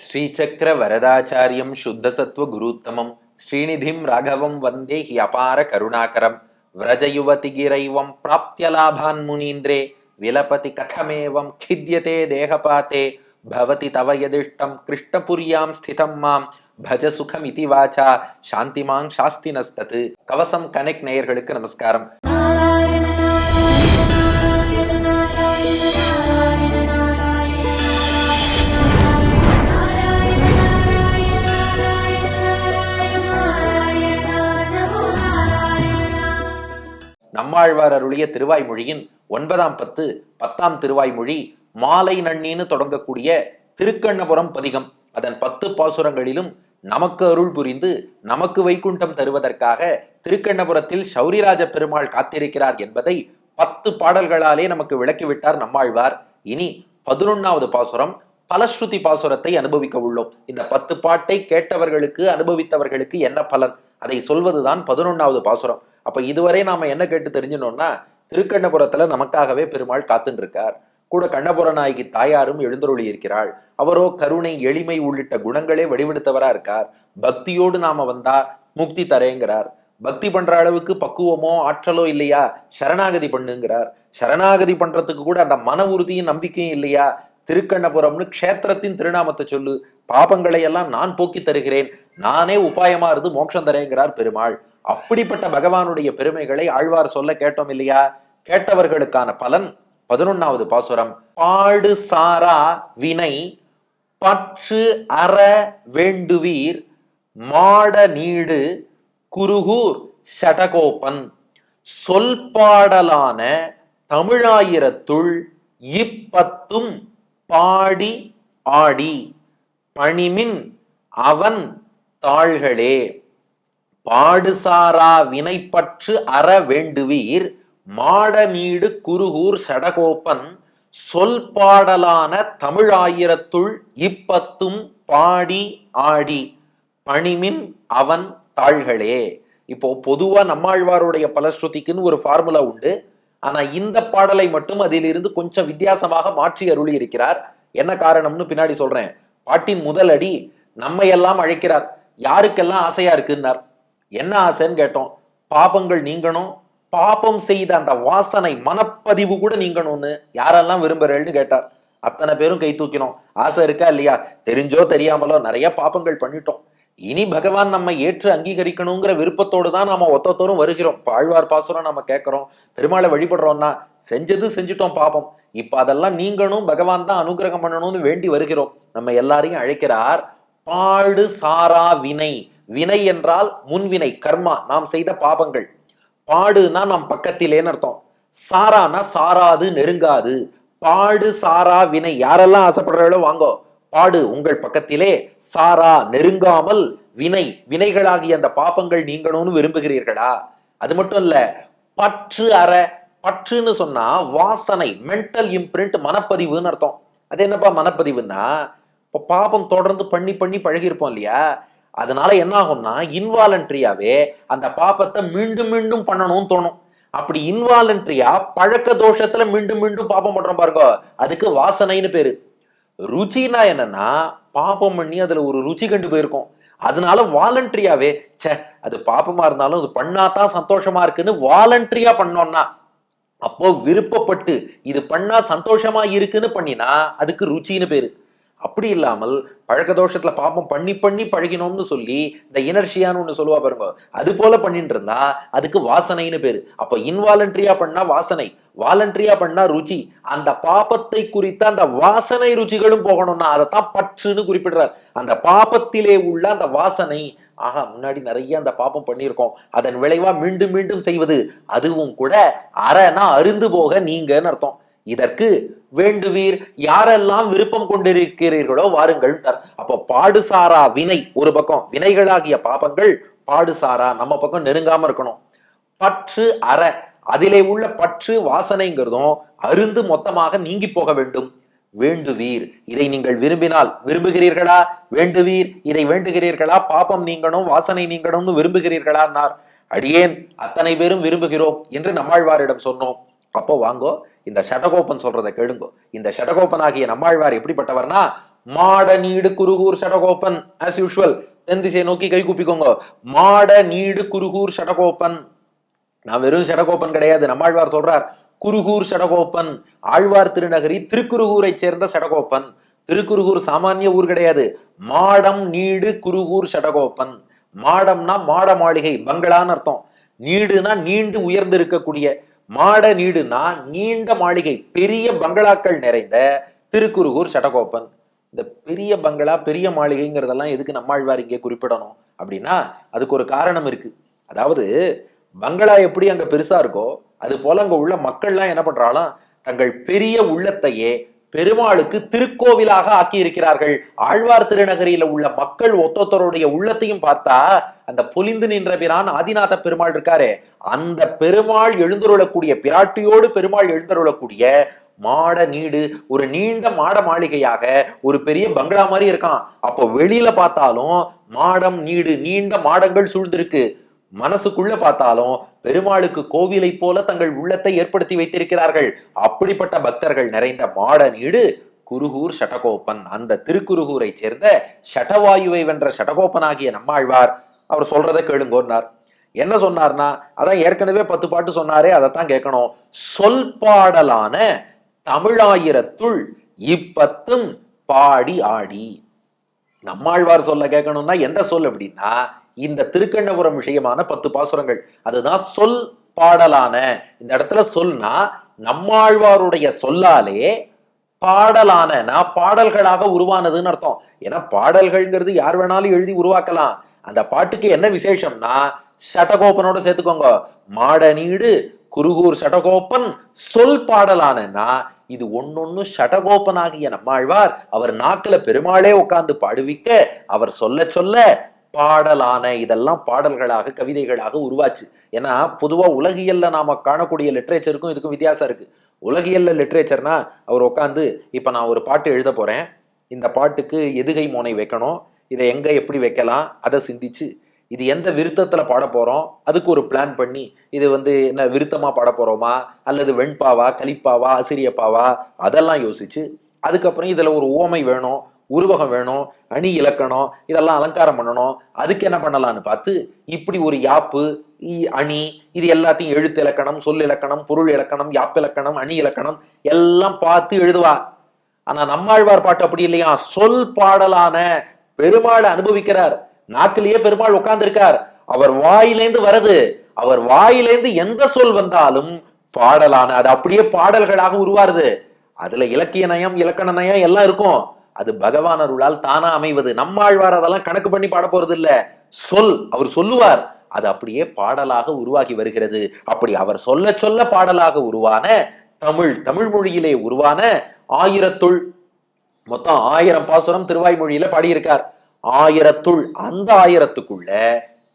ஸ்ரீசக்கர வரதாச்சாரியம் சுத்தசத்வ குருத்தமம் ஸ்ரீநிதிம் ராகவம் வந்தே he அபார கருணாகரம் விரஜயுவதிகிரைவம் பிராப்திய லாபான் முனீந்திரே விலபதி கதமேவம் கித்யதே தேகபாதே பவதி தவ யதிஷ்டம் கிருஷ்ணபுரியாம் ஸ்திதம் மாம் பஜ சுகமிதி வாச்சா சாந்திமாங் சாஸ்தி நஸ்தது. கவசம் கனெக்ட் நேயர்களுக்கு நமஸ்காரம். நம்மாழ்வார் அருளிய திருவாய்மொழியின் 9ஆம் பத்து 10ஆம் திருவாய்மொழி மாலை நன்னின்னு தொடங்கக்கூடிய திருக்கண்ணபுரம் பதிகம். அதன் 10 பாசுரங்களிலும் நமக்கு அருள் புரிந்து நமக்கு வைகுண்டம் தருவதற்காக திருக்கண்ணபுரத்தில் சௌரிராஜ பெருமாள் காத்திருக்கிறார் என்பதை 10 பாடல்களாலே நமக்கு விளக்கிவிட்டார் நம்மாழ்வார். இனி 11வது பாசுரம் பலஸ்ருதி பாசுரத்தை அனுபவிக்க உள்ளோம். இந்த 10 பாட்டை கேட்டவர்களுக்கு அனுபவித்தவர்களுக்கு என்ன பலன், அதை சொல்வதுதான் 11வது பாசுரம். அப்ப இதுவரை நாம என்ன கேட்டு தெரிஞ்சணும்னா, திருக்கண்ணபுரத்துல நமக்காகவே பெருமாள் காத்துன்னு இருக்கார். கூட கண்ணபுர நாயகி தாயாரும் எழுந்தருளி இருக்கிறாள். அவரோ கருணை, எளிமை உள்ளிட்ட குணங்களே வடிவெடுத்தவரா இருக்கார். பக்தியோடு நாம வந்தா முக்தி தரேங்கிறார். பக்தி பண்ற அளவுக்கு பக்குவமோ ஆற்றலோ இல்லையா, சரணாகதி பண்ணுங்கிறார். சரணாகதி பண்றதுக்கு கூட அந்த மன உறுதியும் நம்பிக்கையும் இல்லையா, திருக்கண்ணபுரம்னு க்ஷேத்திரத்தின் திருநாமத்தை சொல்லு, பாபங்களை எல்லாம் நான் போக்கி தருகிறேன், நானே உபாயமா இருந்து மோட்சம் தரேங்கிறார் பெருமாள். அப்படிப்பட்ட பகவானுடைய பெருமைகளை ஆழ்வார் சொல்ல கேட்டோம் இல்லையா? கேட்டவர்களுக்கான பலன் 11வது பாசுரம். பாடு சாரா வினை பற்று அற வேண்டுவீர் மாட நீடு குருகூர் சடகோபன் சொல் பாடலான தமிழாயிரத்துள் இப்பத்தும் பாடி ஆடி பணிமின் அவன் தாள்களே. பாடுசாரா வினைப்பற்று அற வேண்டுவீர் மாட நீடு குருகூர் சடகோப்பன் சொல் பாடலான தமிழாயிரத்துள் இப்பத்தும் பாடி ஆடி பணிமின் அவன் தாள்களே. இப்போ பொதுவா நம்மாழ்வாருடைய பலஸ்ருதிக்குன்னு ஒரு ஃபார்முலா உண்டு. ஆனா இந்த பாடலை மட்டும் அதிலிருந்து கொஞ்சம் வித்தியாசமாக மாற்றி அருளி இருக்கிறார். என்ன காரணம்னு பின்னாடி சொல்றேன். பாட்டின் முதல் அடி நம்மையெல்லாம் அழைக்கிறார். யாருக்கெல்லாம் ஆசையா இருக்குன்னார். என்ன ஆசைன்னு கேட்டோம். பாபங்கள் நீங்கணும், பாபம் செய்த அந்த வாசனை மனப்பதிவு கூட நீங்கணும்னு யாரெல்லாம் விரும்புறேன்னு கேட்டார். அத்தனை பேரும் கை தூக்கினோம். ஆசை இருக்கா இல்லையா? தெரிஞ்சோ தெரியாமலோ நிறைய பாபங்கள் பண்ணிட்டோம். இனி பகவான் நம்ம ஏற்று அங்கீகரிக்கணுங்கிற விருப்பத்தோடு தான் நாம ஒத்தத்தோறும் வருகிறோம். ஆழ்வார் பாசுரம் நாம கேட்கிறோம், பெருமாளை வழிபடுறோம்னா செஞ்சது செஞ்சுட்டோம் பாபம், இப்ப அதெல்லாம் நீங்கணும், பகவான் தான் அனுகிரகம் பண்ணணும்னு வேண்டி வருகிறோம். நம்ம எல்லாரையும் அழைக்கிறார். பாடு சாரா வினை. வினை என்றால் முன்வினை, கர்மா, நாம் செய்த பாபங்கள். பாடுனா நாம் பக்கத்திலேன்னு அர்த்தம். சாரானா சாராது, நெருங்காது. பாடு சாரா வினை. யாரெல்லாம் ஆசைப்படுறாளோ வாங்கோ, பாடு உங்கள் பக்கத்திலே, சாரா நெருங்காமல் வினை, வினைகளாகிய அந்த பாபங்கள் நீங்கணும்னு விரும்புகிறீர்களா? அது மட்டும் இல்ல, பற்று அற. பற்றுன்னு சொன்னா வாசனை, மென்டல் இம்ப்ரிண்ட், மனப்பதிவுன்னு அர்த்தம். அது என்னப்பா மனப்பதிவுன்னா, இப்போ பாபம் தொடர்ந்து பண்ணி பண்ணி பழகிருப்போம் இல்லையா? அதனால என்ன ஆகும்னா இன்வாலன்ட்ரியாவே அந்த பாபத்தை மீண்டும் மீண்டும் பண்ணணும்னு தோணும். அப்படி இன்வாலன்ட்ரியா பழக்க தோஷத்துல மீண்டும் மீண்டும் பாபம் பண்றோம் பாருங்க, அதுக்கு வாசனைன்னு பேரு. ருச்சினா என்னன்னா, பாபம் பண்ணி அதுல ஒரு ருச்சி கண்டு போயிருக்கும். அதனால வாலண்டரியாவே சே அது பாப்பமா இருந்தாலும் அது பண்ணாதான் சந்தோஷமா இருக்குன்னு வாலண்டரியா பண்ணோம்னா, அப்போ விருப்பப்பட்டு இது பண்ணா சந்தோஷமா இருக்குன்னு பண்ணினா அதுக்கு ருச்சின்னு பேரு. அப்படி இல்லாமல் பழக்க தோஷத்துல பாப்பம் பண்ணி பண்ணி பழகினோம்னு சொல்லி இந்த இனர்ஷியான்னு ஒண்ணு சொல்லுவா பாருங்க, அது போல பண்ணிட்டு இருந்தா அதுக்கு வாசனைன்னு பேரு. அப்போ இன்வாலண்டரியா பண்ணா வாசனை, வாலண்டரியா பண்ணா ருச்சி. அந்த பாபத்தை குறித்த அந்த வாசனை ருச்சிகளும் போகணும்னா அதைத்தான் பற்றுன்னு குறிப்பிடுறார். அந்த பாபத்திலே உள்ள அந்த வாசனை, ஆஹா முன்னாடி நிறைய அந்த பாபம் பண்ணியிருக்கோம், அதன் விளைவா மீண்டும் மீண்டும் செய்வது, அதுவும் கூட அறனா அருந்து போக நீங்கன்னு அர்த்தம். இதற்கு வேண்டுவீர், யாரெல்லாம் விருப்பம் கொண்டிருக்கிறீர்களோ வாருங்கள். அப்போ பாடுசாரா வினை ஒரு பக்கம், வினைகளாகிய பாபங்கள் பாடுசாரா நம்ம பக்கம் நெருங்காம இருக்கணும். பற்று அற, அதிலே உள்ள பற்று வாசனைங்கிறதும் அருந்து மொத்தமாக நீங்கி போக வேண்டும். வேண்டுவீர், இதை நீங்கள் விரும்பினால், விரும்புகிறீர்களா? வேண்டுவீர், இதை வேண்டுகிறீர்களா? பாபம் நீங்கணும், வாசனை நீங்கணும்னு விரும்புகிறீர்களான்னார். அடியேன் அத்தனை பேரும் விரும்புகிறோம் என்று நம்மாழ்வாரிடம் சொன்னோம். அப்போ வாங்கோ இந்த ஷடகோபன் சொல்றதை கேளுங்கோ. இந்த ஷடகோபன் ஆகிய நம்மாழ்வார் எப்படிப்பட்டவர்னா, மாட நீடு குருகூர் சடகோப்பன். ஆஸ் யூஷுவல் தென் திசையை நோக்கி கை கூப்பிக்கோங்க. மாட நீடு குருகூர் சடகோப்பன். நான் வெறும் சடகோப்பன் கிடையாது, நம்மாழ்வார் சொல்றார் குருகூர் சடகோப்பன். ஆழ்வார் திருநகரி திருக்குருகூரை சேர்ந்த சடகோப்பன். திருக்குருகூர் சாமானிய ஊர் கிடையாது. மாடம் நீடு குருகூர் சடகோப்பன். மாடம்னா மாட மாளிகை, பங்களான்னு அர்த்தம். நீடுனா நீண்டு உயர்ந்து இருக்கக்கூடிய. மாட நீடுனா நீண்ட மாளிகை, பெரிய பங்களாக்கள் நிறைந்த திருக்குருகூர் சடகோப்பன். இந்த பெரிய பங்களா பெரிய மாளிகைங்கிறதெல்லாம் எதுக்கு நம்மாழ்வார் இங்கே குறிப்பிடணும் அப்படின்னா அதுக்கு ஒரு காரணம் இருக்கு. அதாவது பங்களா எப்படி அங்க பெருசா இருக்கோ அது போல அங்க உள்ள மக்கள்லாம் என்ன பண்றாலும் தங்கள் பெரிய உள்ளத்தையே பெருமாளுக்கு திருக்கோவிலாக ஆக்கி இருக்கிறார்கள். ஆழ்வார் திருநகரியில உள்ள மக்கள் ஒத்தொத்தருடைய உள்ளத்தையும் பார்த்தா அந்த பொலிந்து நின்ற பிரான் ஆதிநாத பெருமாள் இருக்காரு, அந்த பெருமாள் எழுந்தருளக்கூடிய, பிராட்டியோடு பெருமாள் எழுந்தருளக்கூடிய மாட நீடு, ஒரு நீண்ட மாட மாளிகையாக ஒரு பெரிய பங்களா மாதிரி இருக்கான். அப்போ வெளியில பார்த்தாலும் மாடம் நீடு, நீண்ட மாடங்கள் சூழ்ந்திருக்கு. மனசுக்குள்ள பார்த்தாலும் பெருமாளுக்கு கோவிலை போல தங்கள் உள்ளத்தை ஏற்படுத்தி வைத்திருக்கிறார்கள். அப்படிப்பட்ட பக்தர்கள் நிறைந்த மாட நீடு குருகூர் சடகோப்பன். அந்த திருக்குருகூரை சேர்ந்த சடவாயுவை வென்ற சடகோப்பனாகிய நம்மாழ்வார் அவர் சொல்றதை கேளுங்கோன்னார். என்ன சொன்னார்னா அதான் ஏற்கனவே 10 பாட்டு சொன்னாரே, அதைத்தான் கேட்கணும். சொல் பாடலான தமிழாயிரத்துள் இப்பத்தும் பாடி ஆடி. நம்மாழ்வார் சொல்ல கேட்கணும்னா எந்த சொல் அப்படின்னா இந்த திருக்கண்ணபுரம் விஷயமான 10 பாசுரங்கள். அதுதான் சொல் பாடலான. இந்த இடத்துல சொல்னா நம்மாழ்வாருடைய சொல்லாலே பாடலான பாடல்களாக உருவானதுன்னு அர்த்தம். ஏன்னா பாடல்கள்ங்கிறது யார் வேணாலும் எழுதி உருவாக்கலாம். அந்த பாட்டுக்கு என்ன விசேஷம்னா சடகோப்பனோட சேர்த்துக்கோங்க. மாட நீடு குருகூர் சடகோப்பன் சொல் பாடலானா இது ஒன்னொன்னு சடகோப்பனாகிய நம்மாழ்வார் அவர் நாக்குல பெருமாளே உட்கார்ந்து பாடுவிக்க அவர் சொல்ல சொல்ல பாடலான. இதெல்லாம் பாடல்களாக கவிதைகளாக உருவாச்சு. ஏன்னா பொதுவா உலகியல்ல நாம காணக்கூடிய லிட்ரேச்சருக்கும் இதுக்கும் வித்தியாசம் இருக்கு. உலகியல்ல லிட்ரேச்சர்னா அவர் உட்காந்து இப்ப நான் ஒரு பாட்டு எழுத போறேன், இந்த பாட்டுக்கு எதுகை மோனை வைக்கணும், இதை எங்க எப்படி வைக்கலாம் அதை சிந்திச்சு, இது எந்த விருத்தத்துல பாட போறோம் அதுக்கு ஒரு பிளான் பண்ணி, இது என்ன விருத்தமா பாட போறோமா அல்லது வெண்பாவா கலிப்பாவா அசிரியப்பாவா அதெல்லாம் யோசிச்சு, அதுக்கப்புறம் இதுல ஒரு ஓமை வேணும், உருவகம் வேணும், அணி இலக்கணம், இதெல்லாம் அலங்காரம் பண்ணணும். அதுக்கு என்ன பண்ணலாம்னு பார்த்து இப்படி ஒரு யாப்பு அணி இது எல்லாத்தையும் எழுத்து இலக்கணம், சொல் இலக்கணம், பொருள் இலக்கணம், யாப்பு இலக்கணம், அணி இலக்கணம் எல்லாம் பார்த்து எழுதுவா. ஆனா நம்மாழ்வார் பாட்டு அப்படி இல்லையா, சொல் பாடலான. பெருமாளை அனுபவிக்கிறார், நாக்கிலேயே பெருமாள் உட்கார்ந்து இருக்கார், அவர் வாயிலேந்து வருது, அவர் வாயிலேந்து எந்த சொல் வந்தாலும் பாடலான, அது அப்படியே பாடல்களாக உருவாருது. அதுல இலக்கிய நயம் இலக்கண நயம் எல்லாம் இருக்கும். அது பகவான் அருளால் தானா அமைவது. நம்மாழ்வார் அதெல்லாம் கணக்கு பண்ணி பாட போறது இல்ல. சொல் அவர் சொல்லுவார், அது அப்படியே பாடலாக உருவாகி வருகிறது. அப்படி அவர் சொல்ல சொல்ல பாடலாக உருவான தமிழ் மொழியிலே உருவான 1000 மொத்தம் 1000 பாசுரம் திருவாய்மொழியில பாடியிருக்கார். 1000 அந்த 1000க்குள்ள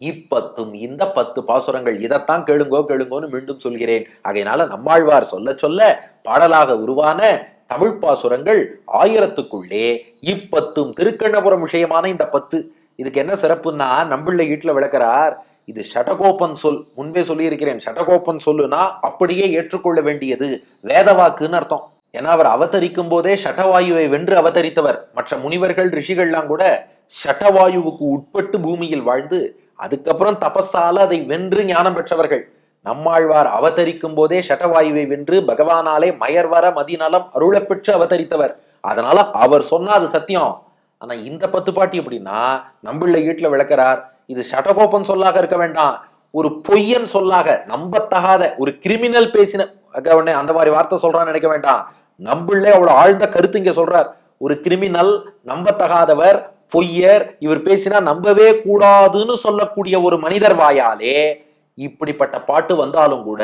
இப்பத்தும் இந்த 10 பாசுரங்கள். இதைத்தான் கேளுங்கோன்னு மீண்டும் சொல்கிறேன். ஆகையினால நம்மாழ்வார் சொல்ல சொல்ல பாடலாக உருவான தமிழ் பாசுரங்கள் 1000க்குள்ளே இப்பத்தும் திருக்கண்ணபுரம் விஷயமான இந்த 10. இதுக்கு என்ன சிறப்புன்னா நம்பிள்ளை வீட்டுல விளக்கிறார், இது சடகோப்பன் சொல். முன்பே சொல்லி இருக்கிறேன், சடகோப்பன் சொல்லுனா அப்படியே ஏற்றுக்கொள்ள வேண்டியது வேதவாக்குன்னு அர்த்தம். ஏன்னா அவர் அவதரிக்கும் போதே சடவாயுவை வென்று அவதரித்தவர். மற்ற முனிவர்கள் ரிஷிகள்லாம் கூட சடவாயுவுக்கு உட்பட்டு பூமியில் வாழ்ந்து அதுக்கப்புறம் தபஸால அதை வென்று ஞானம் பெற்றவர்கள். நம்மாழ்வார் அவதரிக்கும் போதே சடவாயுவை வென்று பகவானாலே மயர்வர மதிநலம் அருள பெற்று அவதரித்தவர். அதனால அவர் சொன்னா அது சத்தியம். ஆனா இந்த 10 பாட்டு எப்படின்னா நம்பிள்ளை வீட்டுல விளக்கிறார், இது சடகோப்பன் சொல்லாக இருக்க வேண்டாம், ஒரு பொய்யன் சொல்லாக, நம்பத்தகாத ஒரு கிரிமினல் பேசின அந்த மாதிரி வார்த்தை சொல்றான்னு நினைக்க வேண்டாம். நம்பிள்ளை அவ்வளவு ஆழ்ந்த கருத்து இங்க சொல்றார். ஒரு கிரிமினல், நம்பத்தகாதவர், பொய்யர், இவர் பேசினா நம்பவே கூடாதுன்னு சொல்லக்கூடிய ஒரு மனிதர் வாயாலே இப்படிப்பட்ட பாட்டு வந்தாலும் கூட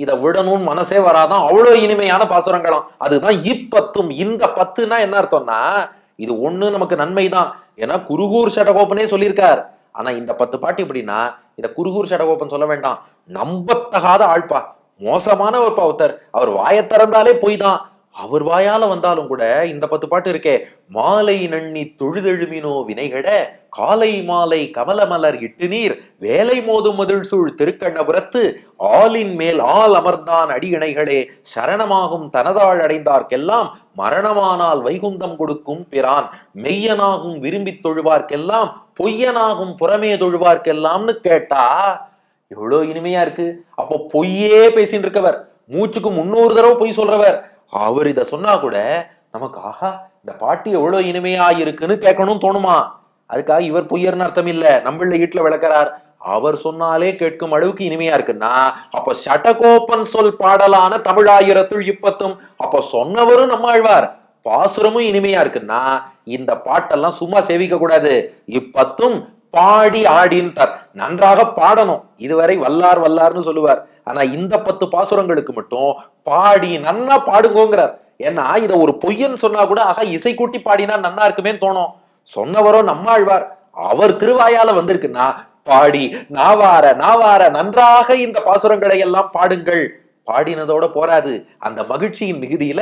இதை விடணும்னு மனசே வராதான். அவ்வளவு இனிமையான பாசுரங்களாம். அதுதான் இப்பத்தும். இந்த 10னா என்ன அர்த்தம்னா இது ஒண்ணு நமக்கு நன்மைதான். ஏன்னா குருகூர் சடகோப்பனே சொல்லியிருக்கார். ஆனா இந்த 10 பாட்டு எப்படின்னா இத குருகூர் சடகோப்பன் சொல்ல வேண்டாம், நம்பத்தகாத ஆழ்பா, மோசமான ஒரு பௌத்தர், அவர் வாயை திறந்தாலே பொய் தான். அவர் வாயால வந்தாலும் கூட இந்த 10 பாட்டு இருக்கே, மாலை நன்னி தொழுதெழுமினோ வினைகட காலை மாலை கமலமலர் இட்டு நீர் வேலை மோதும் மதில் சூழ் திருக்கண்ணபுரத்து ஆலின் மேல் ஆள் அமர்ந்தான் அடியிணைகளே சரணமாகும் தனதாள் அடைந்தார்க்கெல்லாம் மரணமானால் வைகுந்தம் கொடுக்கும் பிரான் மெய்யனாகும் விரும்பி தொழுவார்க்கெல்லாம் பொய்யனாகும் புறமே தொழுவார்க்கெல்லாம்னு கேட்டா எவ்வளவு இனிமையா இருக்கு. அப்போ பொய்யே பேசின்னு இருக்கவர், மூச்சுக்கு 300 தடவை பொய் சொல்றவர், அவர் இத சொன்னா கூட நமக்கு ஆஹா இந்த பாட்டு எவ்வளவு இனிமையா இருக்குன்னு கேட்கணும் தோணுமா? அதுக்காக இவர் பொய்யர்னு அர்த்தம் இல்ல, நம்மள வீட்டுல விளக்குறார். அவர் சொன்னாலே கேட்கும் அளவுக்கு இனிமையா இருக்குன்னா அப்ப சடகோப்பன் சொல் பாடலான தமிழாயிரத்துள் இப்பத்தும், அப்ப சொன்னவரும் நம்மாழ்வார், பாசுரமும் இனிமையா இருக்குன்னா இந்த பாட்டெல்லாம் சும்மா சேவிக்க கூடாது, இப்பத்தும் பாடி ஆடின்றார். நன்றாக பாடணும். இதுவரை வல்லார் வல்லார்னு சொல்லுவார், ஆனா இந்த 10 பாசுரங்களுக்கு மட்டும் பாடி நன்னா பாடுங்கிறார். ஏன்னா இத ஒரு பொய்யன்னு சொன்னா கூட ஆக இசை கூட்டி பாடினா நன்னா இருக்குமே தோணும். சொன்னவரோ நம்மாழ்வார், அவர் திருவாயால வந்திருக்குன்னா பாடி நாவார நாவார நன்றாக இந்த பாசுரங்களை எல்லாம் பாடுங்கள். பாடினதோட போராது, அந்த மகிழ்ச்சியின் மிகுதியில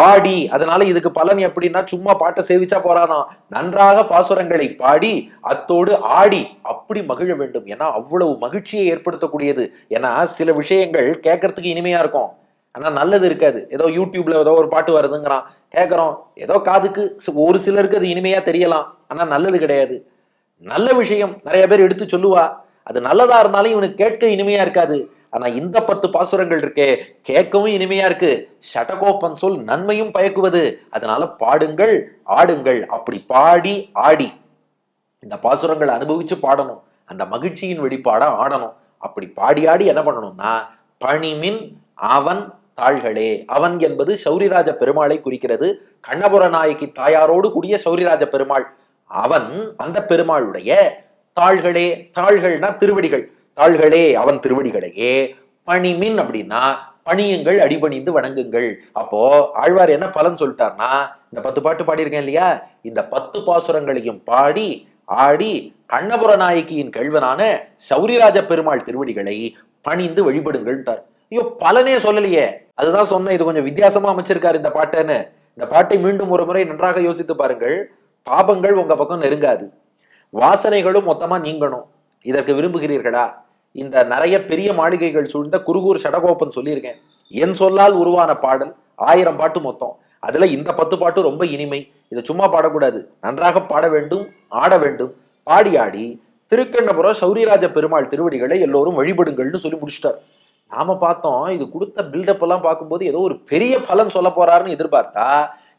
ஆடி. அதனால இதுக்கு பலன் எப்படின்னா சும்மா பாட்டை சேவிச்சா போறாதான், நன்றாக பாசுரங்களை பாடி அத்தோடு ஆடி அப்படி மகிழ வேண்டும். ஏன்னா அவ்வளவு மகிழ்ச்சியை ஏற்படுத்தக்கூடியது. ஏன்னா சில விஷயங்கள் கேட்கறதுக்கு இனிமையா இருக்கும், ஆனா நல்லது இருக்காது. ஏதோ யூடியூப்ல ஏதோ ஒரு பாட்டு வருதுங்கிறான், கேட்கறோம், ஏதோ காதுக்கு ஒரு சிலருக்கு அது இனிமையா தெரியலாம், ஆனா நல்லது கிடையாது. நல்ல விஷயம் நிறைய பேர் எடுத்து சொல்லுவா, அது நல்லதா இருந்தாலும் இவனுக்கு கேட்க இனிமையா இருக்காது. ஆனா இந்த 10 பாசுரங்கள் இருக்கே கேட்கவும் இனிமையா இருக்கு. சடகோப்பன் சொல் நன்மையும் பயக்குவது. அதனால பாடுங்கள் ஆடுங்கள். அப்படி பாடி ஆடி இந்த பாசுரங்களை அனுபவிச்சு பாடணும், அந்த மகிழ்ச்சியின் வெளிப்பாடா ஆடணும். அப்படி பாடி ஆடி என்ன பண்ணணும்னா பணிமின் அவன் தாள்களே. அவன் என்பது சௌரிராஜ பெருமாளை குறிக்கிறது. கண்ணபுர நாயகி தாயாரோடு கூடிய சௌரிராஜ பெருமாள் அவன். அந்த பெருமாளுடைய தாள்களே, தாள்கள்னா திருவடிகள், தாள்களே அவன் திருவடிகளையே பணிமின் அப்படின்னா பணியுங்கள், அடிபணிந்து வணங்குங்கள். அப்போ ஆழ்வார் என்ன பலன் சொல்லிட்டார்னா, இந்த 10 பாட்டு பாடியிருக்கேன் இல்லையா, இந்த 10 பாசுரங்களையும் பாடி ஆடி கண்ணபுர நாயகியின் கெழ்வனான சௌரிராஜ பெருமாள் திருவடிகளை பணிந்து வழிபடுங்கள்ட்டார். ஐயோ பலனே சொல்லலையே. அதுதான் சொன்ன, இது கொஞ்சம் வித்தியாசமா அமைச்சிருக்காரு இந்த பாட்டுன்னு. இந்த பாட்டை மீண்டும் ஒரு முறை நன்றாக யோசித்து பாருங்கள். பாபங்கள் உங்க பக்கம் நெருங்காது, வாசனைகளும் மொத்தமா நீங்கணும். இதற்கு விரும்புகிறீர்களா? இந்த நிறைய பெரிய மாளிகைகள் சூழ்ந்த குருகூர் சடகோப்பன் சொல்லியிருக்கேன், என் சொல்லால் உருவான பாடல் 1000 பாட்டு மொத்தம். அதுல இந்த 10 பாட்டு ரொம்ப இனிமை. இதை சும்மா பாடக்கூடாது, நன்றாக பாட வேண்டும், ஆட வேண்டும். பாடி ஆடி திருக்கண்ணபுரம் சௌரிராஜ பெருமாள் திருவடிகளை எல்லோரும் வழிபடுங்கள்னு சொல்லி முடிச்சிட்டார். நாம பார்த்தோம், இது கொடுத்த பில்டப் எல்லாம் பார்க்கும்போது ஏதோ ஒரு பெரிய பலன் சொல்ல போறாருன்னு எதிர்பார்த்தா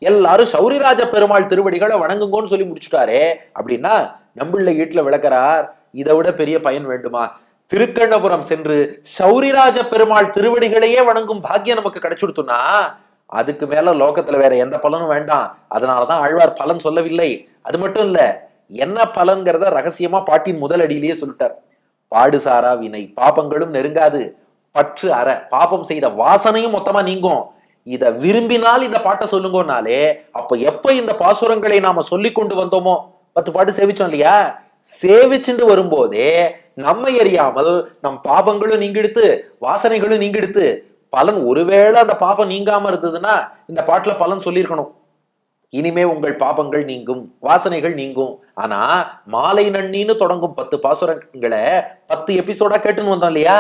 எல்லாரும் சௌரிராஜ பெருமாள் திருவடிகளை வணங்குங்கன்னு சொல்லி முடிச்சுட்டாரே. அப்படின்னா நம்மள வீட்டுல விளக்குறார், இதை விட பெரிய பயன் வேண்டுமா? திருக்கண்ணபுரம் சென்று சௌரிராஜ பெருமாள் திருவடிகளையே வணங்கும் பாக்கியம் நமக்கு கிடைச்சுடுத்துனா அதுக்கு மேல லோகத்துல வேற எந்த பலனும் வேண்டாம். அதனாலதான் ஆழ்வார் பலன் சொல்லவில்லை. அது மட்டும் இல்ல, என்ன பலன்கிறத ரகசியமா பாட்டின் முதல் அடியிலேயே சொல்லிட்டார். பாடுசாரா வினை பாபங்களும் நெருங்காது, பற்று அற பாபம் செய்த வாசனையும் மொத்தமா நீங்கும். இத விரும்பினால் இந்த பாட்டை சொல்லுங்கனாலே, அப்ப எப்ப இந்த பாசுரங்களை நாம சொல்லி கொண்டு வந்தோமோ, 10 பாட்டு சேவிச்சோம் இல்லையா, சேவிச்சுட்டு வரும்போதே நம்மை அறியாமல் நம் பாபங்களும் நீங்கிடுத்து, வாசனைகளும் நீங்கிடுத்து. பலன் ஒருவேளை அந்த பாபம் நீங்காம இருந்ததுன்னா இந்த பாட்டுல பலன் சொல்லியிருக்கணும், இனிமே உங்கள் பாபங்கள் நீங்கும், வாசனைகள் நீங்கும். ஆனா மாலை நன்னின்னு தொடங்கும் 10 பாசுரங்களை 10 எபிசோடா கேட்டுன்னு வந்தோம் இல்லையா,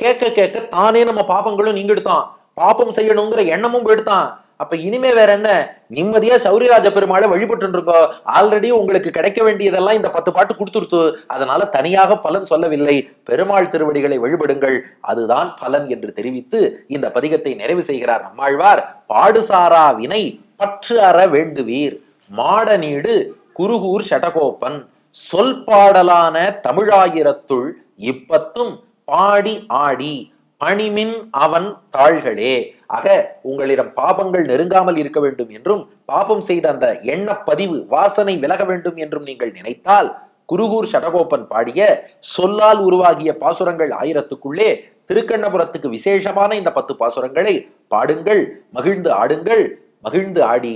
கேட்க கேட்க தானே நம்ம பாபங்களும் நீங்கிடுத்தான், பாபம் செய்யணுங்கிற எண்ணமும் போயிடுத்தான். அப்ப இனிமே வேற என்ன, நிம்மதியா சௌரிராஜ பெருமாளை வழிபட்டு இருக்கோம். ஆல்ரெடி உங்களுக்கு கிடைக்க வேண்டியதெல்லாம் இந்த 10 பாட்டு கொடுத்துருத்து. அதனால தனியாக பலன் சொல்லவில்லை, பெருமாள் திருவடிகளை வழிபடுங்கள், அதுதான் பலன் என்று தெரிவித்து இந்த பதிகத்தை நிறைவு செய்கிறார் நம்மாழ்வார். பாடுசாரா வினை பற்று அற வேண்டுவீர் மாட நீடு குருகூர் சடகோப்பன் சொல் பாடலான தமிழாயிரத்துள் இப்பத்தும் பாடி ஆடி பணிமின் அவன் தாள்களே. ஆக உங்களிடம் பாபங்கள் நெருங்காமல் இருக்க வேண்டும் என்றும், பாபம் செய்த அந்த எண்ண பதிவு வாசனை விலக வேண்டும் என்றும் நீங்கள் நினைத்தால், குருகூர் சடகோப்பன் பாடிய சொல்லால் உருவாகிய பாசுரங்கள் 1000க்குள்ளே திருக்கண்ணபுரத்துக்கு விசேஷமான இந்த 10 பாசுரங்களை பாடுங்கள், மகிழ்ந்து ஆடுங்கள். மகிழ்ந்து ஆடி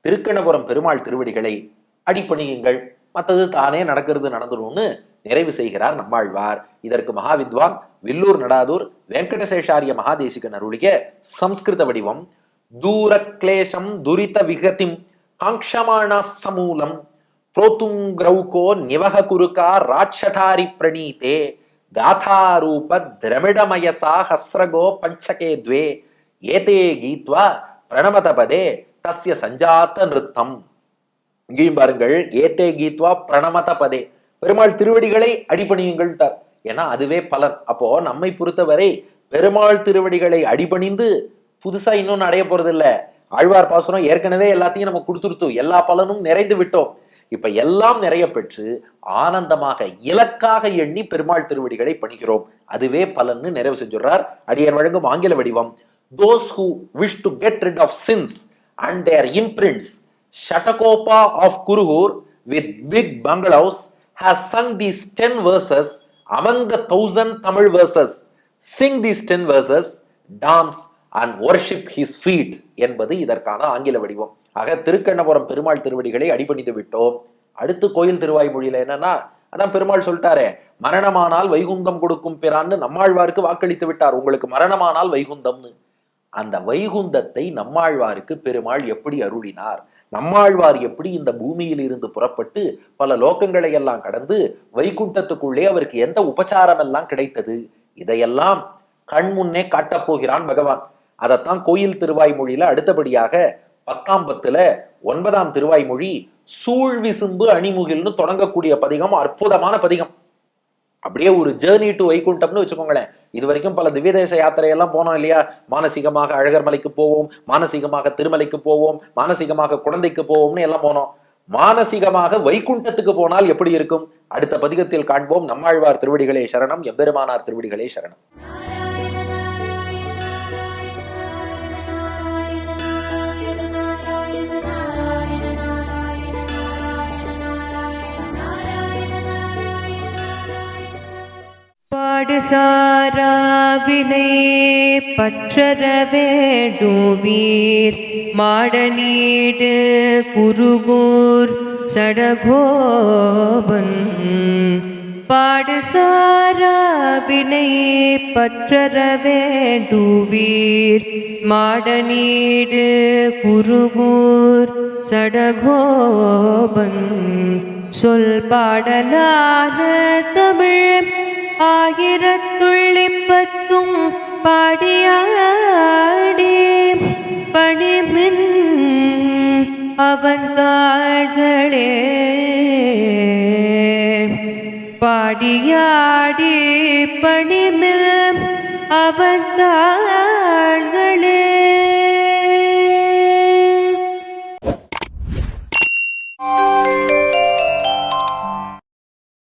திருக்கண்ணபுரம் பெருமாள் திருவடிகளை அடிப்பணியுங்கள், மற்றது தானே நடக்கிறது நடந்துடும்னு நிறைவு செய்கிறார் நம்மாழ்வார். இதற்கு மகாவித்வான் வில்லூர் நடாதூர் வெங்கடசேஷாரிய மகாதேசிகன் அருளிய சம்ஸ்கிருத வடிவம் தூரக்லேசம் துரித விகதிம் காங்ஷமாண சமூலம் புரோதுங்கிரௌகோ நிவக குருகா ராட்சடாரி பிரணீதே காதாரூப திரமிடமயசா ஹஸ்ரகோ பஞ்சகே துவே ஏதே கீத்வா பிரணமதபதே தஸ்ய சஞ்சாத்த நிருத்தம். இங்கேயும் பாருங்கள், ஏத்தே கீத்வா பிரணமத பதே, பெருமாள் திருவடிகளை அடிபணியுங்கள்ட்டார். ஏன்னா அதுவே பலன். அப்போ நம்மை பொறுத்தவரை பெருமாள் திருவடிகளை அடிபணிந்து புதுசா இன்னொன்னு அடைய போறது இல்ல. ஆழ்வார் பாசுரம் ஏற்கனவே எல்லாத்தையும் நம்ம கொடுத்துருத்தோம், எல்லா பலனும் நிறைந்து விட்டோம். இப்ப எல்லாம் நிறைய பெற்று ஆனந்தமாக இலக்காக எண்ணி பெருமாள் திருவடிகளை பணிகிறோம், அதுவே பலன்னு நிறைவு செஞ்சுறார். அடியர் வழங்கும் ஆங்கில வடிவம்: those who wish to get rid of sins and their imprints, Shatakopa of Kuruhur with big bungalows has sung these 10 verses among the 1000 Tamil verses. Sing these 10 verses, dance and worship his feet என்பது இதற்கான ஆங்கில வடிவம். ஆக திருக்கண்ணபுரம் பெருமாள் திருவடிகளை அடிபணிந்து விட்டோம். அடுத்து கோயில் திருவாய்மொழியில என்னன்னா, அதான் பெருமாள் சொல்லிட்டாரே, மரணமானால் வைகுந்தம் கொடுக்கும் பிரான்னு நம்மாழ்வாருக்கு வாக்களித்து விட்டார், உங்களுக்கு மரணமானால் வைகுந்தம்னு. அந்த வைகுந்தத்தை நம்மாழ்வாருக்கு பெருமாள் எப்படி அருளினார், நம்மாழ்வார் எப்படி இந்த பூமியில் இருந்து புறப்பட்டு பல லோகங்களை எல்லாம் கடந்து வைகுண்டத்துக்குள்ளே அவருக்கு எந்த உபச்சாரம் எல்லாம் கிடைத்தது, இதையெல்லாம் கண் முன்னே காட்டப் போகிறான் பகவான். அதைத்தான் கோயில் திருவாய்மொழியில அடுத்தபடியாக 10ஆம் பத்துல 9ஆம் திருவாய்மொழி சூழ் விசும்பு அணிமுகில்னு தொடங்கக்கூடிய பதிகம் அற்புதமான பதிகம். அப்படியே ஒரு ஜேர்னி டு வைகுண்டம்னு வச்சுக்கோங்களேன். இது வரைக்கும் பல திவ்யதேச யாத்திரையெல்லாம் போனோம் இல்லையா? மானசீகமாக அழகர் மலைக்கு போவோம், மானசீகமாக திருமலைக்கு போவோம், மானசீகமாக குழந்தைக்கு போவோம்னு எல்லாம் போனோம். மானசீகமாக வைகுண்டத்துக்கு போனால் எப்படி இருக்கும்? அடுத்த பதிகத்தில் காண்போம். நம்மாழ்வார் திருவடிகளே சரணம், எம்பெருமானார் திருவடிகளே சரணம். பாடுசாரா வினை பற்றற வேண்டுவீர் மாடநீடு குருகூர் சடகோபன். பாடுசாரா வினை பற்றற வேண்டுவீர் மாடநீடு குருகூர் சடகோபன். சொல் பாடலான தமிழ் 1010 பாடியாடி பணிமின் அவன் கால்களே. பாடியாடி பணிமில் அவன்